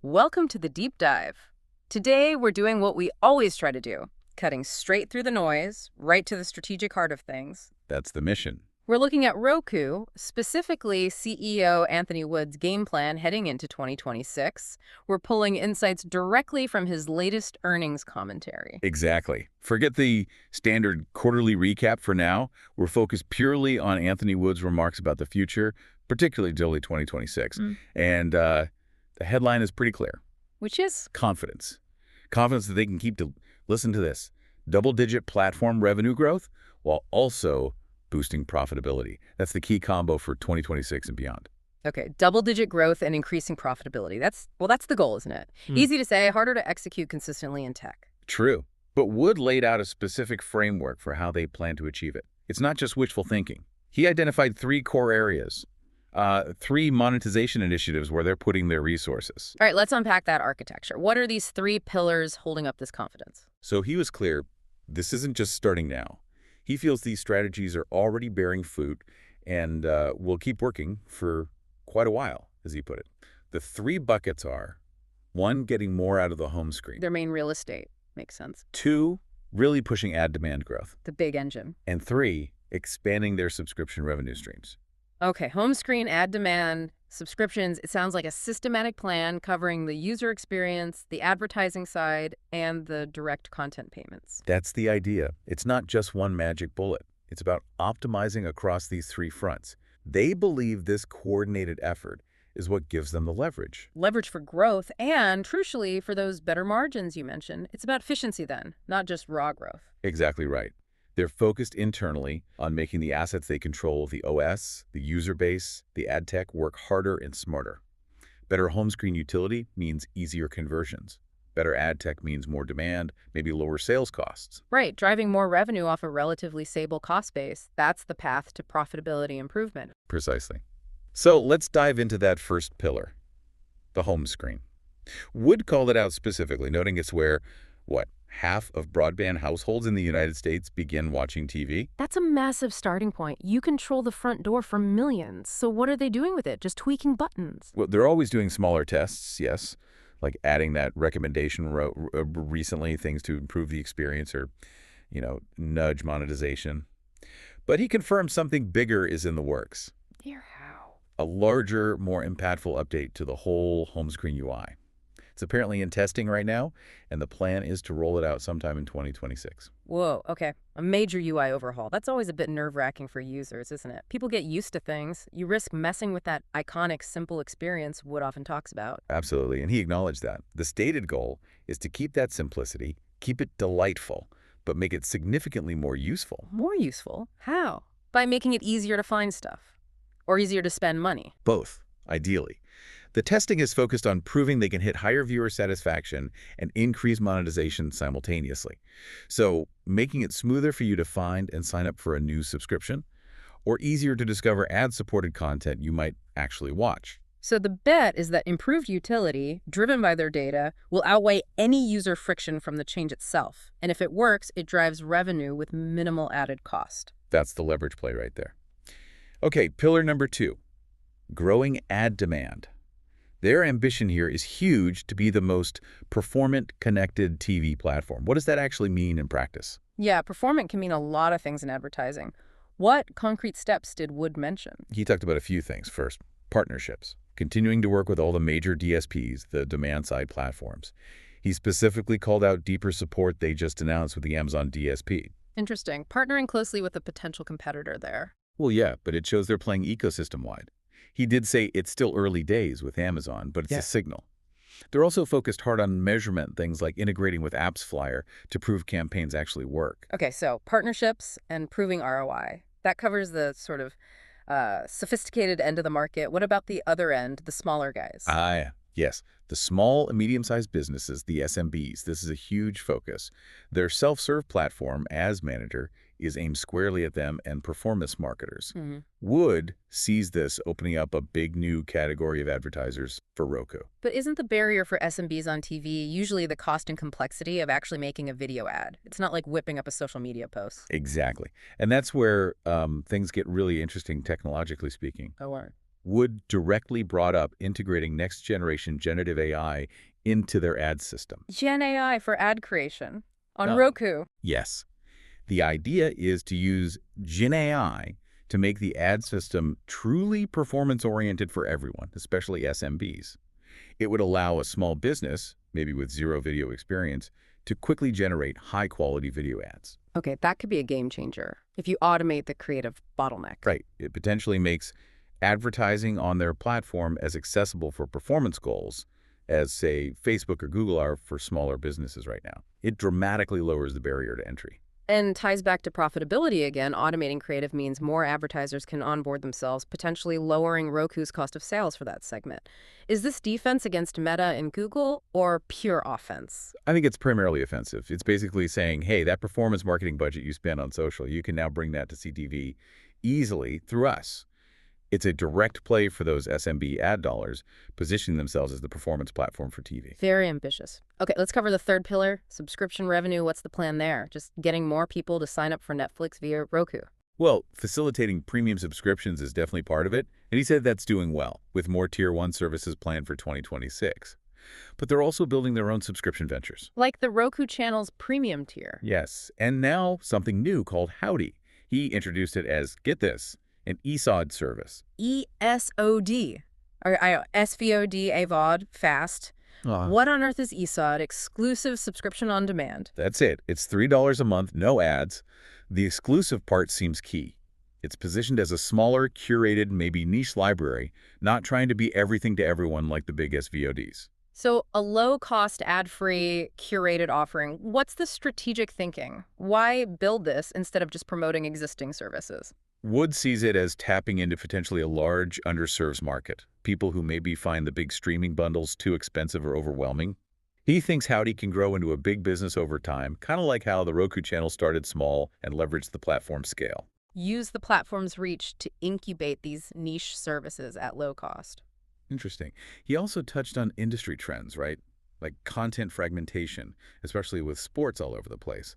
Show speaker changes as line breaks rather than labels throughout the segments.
Welcome to the deep dive. Today, we're doing what we always try to do, cutting straight through the noise, right to the strategic heart of things.
That's the mission.
We're looking at Roku, specifically CEO Anthony Wood's game plan heading into 2026. We're pulling insights directly from his latest earnings commentary.
Exactly. Forget the standard quarterly recap for now. We're focused purely on Anthony Wood's remarks about the future, particularly early 2026. And the headline is pretty clear.
Which is?
Confidence. Confidence that they can listen to this, double-digit platform revenue growth while also boosting profitability. That's the key combo for 2026 and beyond.
Okay, double-digit growth and increasing profitability. That's the goal, isn't it? Easy to say, harder to execute consistently in tech.
True. But Wood laid out a specific framework for how they plan to achieve it. It's not just wishful thinking. He identified 3 core areas, 3 monetization initiatives where they're putting their resources.
All right, let's unpack that architecture. What are these 3 pillars holding up this confidence?
So he was clear, this isn't just starting now. He feels these strategies are already bearing fruit and will keep working for quite a while, as he put it. The 3 buckets are, 1, getting more out of the home screen.
Their main real estate. Makes sense.
2, really pushing ad demand growth.
The big engine.
And 3, expanding their subscription revenue streams.
Okay, home screen, ad demand, subscriptions. It sounds like a systematic plan covering the user experience, the advertising side, and the direct content payments.
That's the idea. It's not just one magic bullet. It's about optimizing across these 3 fronts. They believe this coordinated effort is what gives them the leverage.
Leverage for growth and, crucially, for those better margins you mentioned. It's about efficiency then, not just raw growth.
Exactly right. They're focused internally on making the assets they control, the OS, the user base, the ad tech, work harder and smarter. Better home screen utility means easier conversions. Better ad tech means more demand, maybe lower sales costs.
Right, driving more revenue off a relatively stable cost base. That's the path to profitability improvement.
Precisely. So let's dive into that first pillar, the home screen. Wood called it out specifically, noting it's where, half of broadband households in the United States begin watching TV?
That's a massive starting point. You control the front door for millions. So what are they doing with it? Just tweaking buttons?
Well, they're always doing smaller tests, yes, like adding that recommendation recently, things to improve the experience or, nudge monetization. But he confirmed something bigger is in the works.
Dear how?
A larger, more impactful update to the whole home screen UI. It's apparently in testing right now, and the plan is to roll it out sometime in 2026.
Whoa, okay. A major UI overhaul. That's always a bit nerve-wracking for users, isn't it? People get used to things. You risk messing with that iconic, simple experience Wood often talks about.
Absolutely, and he acknowledged that. The stated goal is to keep that simplicity, keep it delightful, but make it significantly more useful.
More useful? How? By making it easier to find stuff. Or easier to spend money.
Both, ideally. The testing is focused on proving they can hit higher viewer satisfaction and increase monetization simultaneously. So, making it smoother for you to find and sign up for a new subscription, or easier to discover ad-supported content you might actually watch.
So the bet is that improved utility, driven by their data, will outweigh any user friction from the change itself. And if it works, it drives revenue with minimal added cost.
That's the leverage play right there. Okay, pillar number 2, growing ad demand. Their ambition here is huge to be the most performant connected TV platform. What does that actually mean in practice?
Yeah, performant can mean a lot of things in advertising. What concrete steps did Wood mention?
He talked about a few things. First, partnerships. Continuing to work with all the major DSPs, the demand-side platforms. He specifically called out deeper support they just announced with the Amazon DSP.
Interesting. Partnering closely with a potential competitor there.
Well, yeah, but it shows they're playing ecosystem-wide. He did say it's still early days with Amazon, but it's a signal. They're also focused hard on measurement, things like integrating with AppsFlyer to prove campaigns actually work.
Okay, so partnerships and proving ROI. That covers the sort of sophisticated end of the market. What about the other end, the smaller guys?
Yes. The small and medium-sized businesses, the SMBs, this is a huge focus. Their self-serve platform, Ads Manager, is aimed squarely at them and performance marketers. Wood sees this opening up a big new category of advertisers for Roku.
But isn't the barrier for SMBs on TV usually the cost and complexity of actually making a video ad? It's not like whipping up a social media post.
Exactly. And that's where things get really interesting technologically speaking.
Oh, wow.
Wood directly brought up integrating next-generation generative AI into their ad system.
Gen AI for ad creation on
Uh,
Roku.
yes. The idea is to use Gen AI to make the ad system truly performance-oriented for everyone, especially SMBs. It would allow a small business, maybe with zero video experience, to quickly generate high-quality video ads.
Okay, that could be a game changer if you automate the creative bottleneck.
Right. It potentially makes advertising on their platform as accessible for performance goals as, say, Facebook or Google are for smaller businesses right now. It dramatically lowers the barrier to entry.
And ties back to profitability again. Automating creative means more advertisers can onboard themselves, potentially lowering Roku's cost of sales for that segment. Is this defense against Meta and Google or pure offense?
I think it's primarily offensive. It's basically saying, hey, that performance marketing budget you spent on social, you can now bring that to CTV easily through us. It's a direct play for those SMB ad dollars, positioning themselves as the performance platform for TV.
Very ambitious. Okay, let's cover the third pillar, subscription revenue. What's the plan there? Just getting more people to sign up for Netflix via Roku.
Well, facilitating premium subscriptions is definitely part of it, and he said that's doing well, with more Tier 1 services planned for 2026. But they're also building their own subscription ventures.
Like the Roku channel's premium tier.
Yes, and now something new called Howdy. He introduced it as, get this, an ESOD service.
ESOD. Or SVOD, AVOD, fast. What on earth is ESOD? Exclusive subscription on demand.
That's it. It's $3 a month, no ads. The exclusive part seems key. It's positioned as a smaller, curated, maybe niche library, not trying to be everything to everyone like the big SVODs.
So a low-cost, ad-free, curated offering. What's the strategic thinking? Why build this instead of just promoting existing services?
Wood sees it as tapping into potentially a large, underserved market, people who maybe find the big streaming bundles too expensive or overwhelming. He thinks Howdy can grow into a big business over time, kind of like how the Roku channel started small and leveraged the platform's scale.
Use the platform's reach to incubate these niche services at low cost.
Interesting. He also touched on industry trends, right? Like content fragmentation, especially with sports all over the place.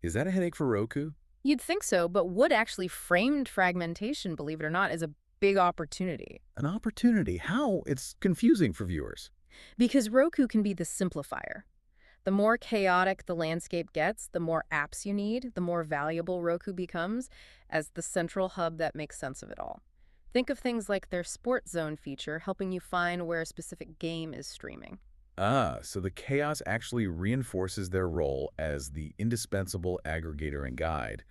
Is that a headache for Roku?
You'd think so, but Wood actually framed fragmentation, believe it or not, as a big opportunity.
An opportunity? How? It's confusing for viewers.
Because Roku can be the simplifier. The more chaotic the landscape gets, the more apps you need, the more valuable Roku becomes as the central hub that makes sense of it all. Think of things like their Sports Zone feature helping you find where a specific game is streaming.
So the chaos actually reinforces their role as the indispensable aggregator and guide,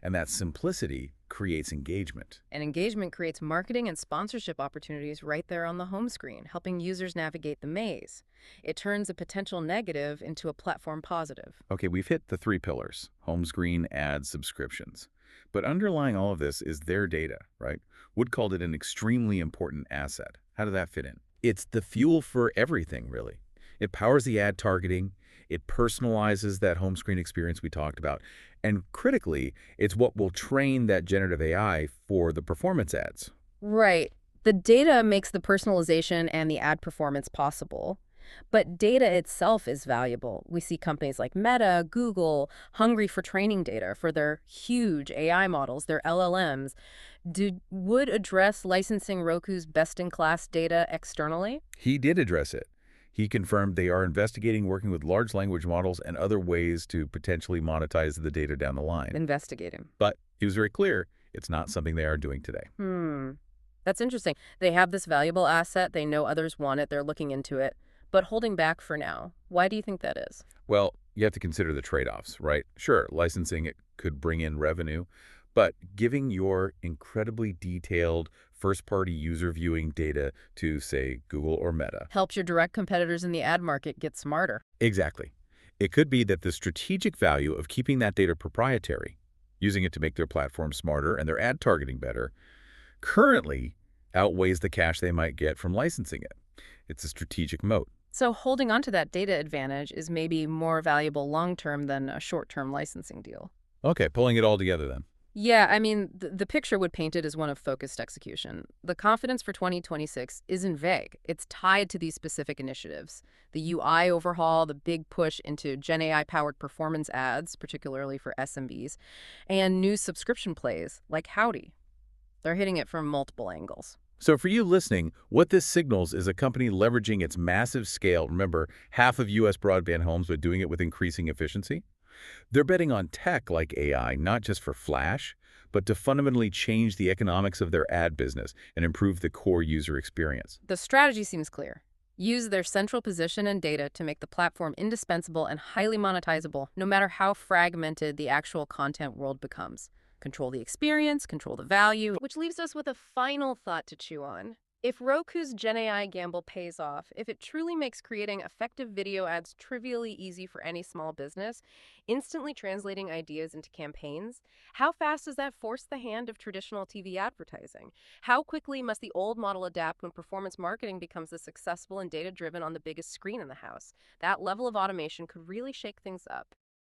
and that simplicity creates engagement.
And engagement creates marketing and sponsorship opportunities right there on the home screen, helping users navigate the maze. It turns a potential negative into a platform positive.
Okay, we've hit the three pillars: home screen, ads, subscriptions. But underlying all of this is their data, right? Wood called it an extremely important asset. How did that fit in? It's the fuel for everything, really. It powers the ad targeting, it personalizes that home screen experience we talked about, and critically, it's what will train that generative AI for the performance ads.
Right. The data makes the personalization and the ad performance possible. But data itself is valuable. We see companies like Meta, Google, hungry for training data for their huge AI models, their LLMs. Did Wood address licensing Roku's best-in-class data externally?
He did address it. He confirmed they are investigating working with large language models and other ways to potentially monetize the data down the line.
Investigating.
But he was very clear, it's not something they are doing today.
That's interesting. They have this valuable asset. They know others want it. They're looking into it, but holding back for now. Why do you think that is?
Well, you have to consider the trade-offs, right? Sure, licensing it could bring in revenue, but giving your incredibly detailed first-party user viewing data to, say, Google or Meta
Helps your direct competitors in the ad market get smarter.
Exactly. It could be that the strategic value of keeping that data proprietary, using it to make their platform smarter and their ad targeting better, currently outweighs the cash they might get from licensing it. It's a strategic moat.
So holding onto that data advantage is maybe more valuable long-term than a short-term licensing deal.
Okay, pulling it all together then.
Yeah, I mean, the picture would paint it as one of focused execution. The confidence for 2026 isn't vague. It's tied to these specific initiatives. The UI overhaul, the big push into Gen AI-powered performance ads, particularly for SMBs, and new subscription plays like Howdy. They're hitting it from multiple angles.
So for you listening, what this signals is a company leveraging its massive scale. Remember, half of U.S. broadband homes, but doing it with increasing efficiency. They're betting on tech like AI, not just for flash, but to fundamentally change the economics of their ad business and improve the core user experience.
The strategy seems clear. Use their central position and data to make the platform indispensable and highly monetizable, no matter how fragmented the actual content world becomes. Control the experience, control the value, which leaves us with a final thought to chew on. If Roku's Gen AI gamble pays off, if it truly makes creating effective video ads trivially easy for any small business, instantly translating ideas into campaigns, how fast does that force the hand of traditional TV advertising? How quickly must the old model adapt when performance marketing becomes the successful and data-driven on the biggest screen in the house? That level of automation could really shake things up.